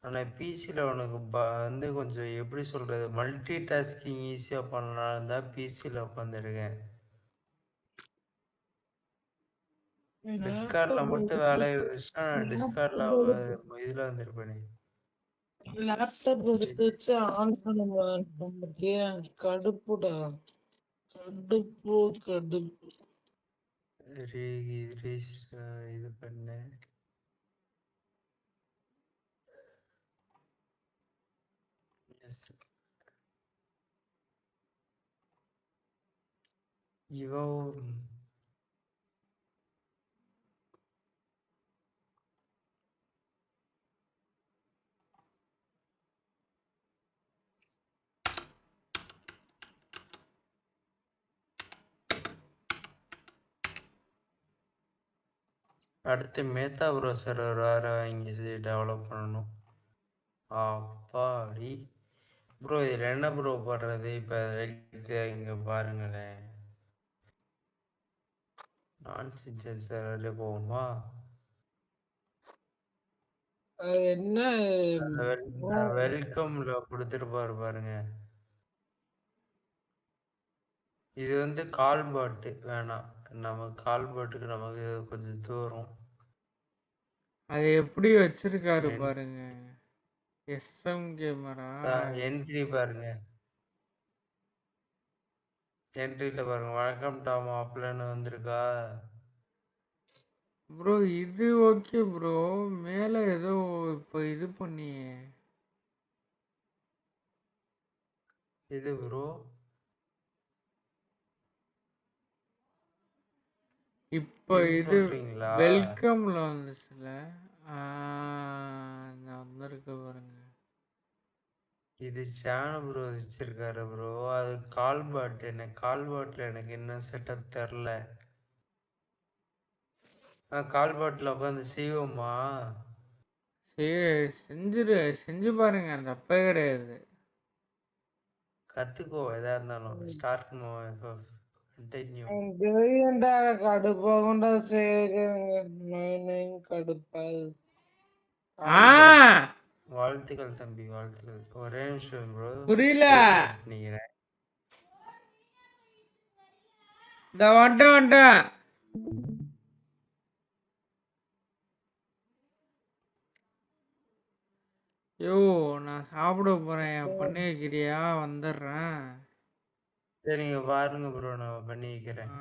ஆனா பிசில உனக்கு வந்து கொஞ்சம் எப்படி சொல்றது, மல்டி டாஸ்கிங் ஈஸியா பண்ணலாம்னு தான் பிசில உட்காந்துருக்கேன். டிஸ்கார்ட்ல மட்டும் வேலை இருந்துச்சுன்னா டிஸ்கார்ட்ல இதுல வந்திருப்பேனே. லேப்டாப் எடுத்து வச்சு ஆன் பண்ண பத்தியா? கடுப்புடா, கடுப்பு கடுப்பு. இது பண்ண இவன் அடுத்து மேத்தா ப்ரௌசர் வேற வாங்கி டெவலப் பண்ணணும். அப்பாடி ப்ரோ இதில் என்ன ப்ரோ பண்ணுறது? இப்போ இங்கே பாருங்களேன், நான் சென்சார் போகுமா? என்ன வெல்கம்ல கொடுத்துருப்பாரு பாருங்க. இது வந்து கால் பாட்டு வேணாம், நம்ம கால் பாட்டுக்கு நமக்கு கொஞ்சம் தூரம். அது எப்படி வச்சிருக்காரு பாருங்க. எஸ்எம் கேமரா என்ட்ரி பாருங்க, என்ட்ரியில பாருங்க, வணக்கம் டாம் ஆப்லன்னு வந்திருக்கா. ப்ரோ இது ஓகே ப்ரோ, மேலே ஏதோ இப்போ இது பண்ணி இது ப்ரோ இப்போ இது சொல்றீங்களா? வெல்கம்ல வந்துச்சுல, வந்திருக்கு பாருங்க. இது சேனல் ப்ரோ வச்சிருக்காரு ப்ரோ, அது கால் பாட். எனக்கு கால் பாட்டில் எனக்கு இன்னும் செட்டப் தெரில. கால் பாட்டில் உட்காந்து செய்வோமா? செஞ்சு பாருங்க, அந்த தப்பே கிடையாது. கற்றுக்கோ எதா இருந்தாலும். Start continue. கடுப்பாகுண்டா சேகருங்க, கடுப்பாது. வாழ்த்துக்கள் தம்பி, வாழ்த்துக்கள். ஒரே நிமிஷம் ப்ரோ, புரியல. பண்ணிக்கிறேன். இந்த வந்துட்டேன். யோ நான் சாப்பிட போறேன், பண்ணி வைக்கிறியா? வந்துடுறேன். சரிங்க பாருங்க ப்ரோ, நான் பண்ணி வைக்கிறேன்.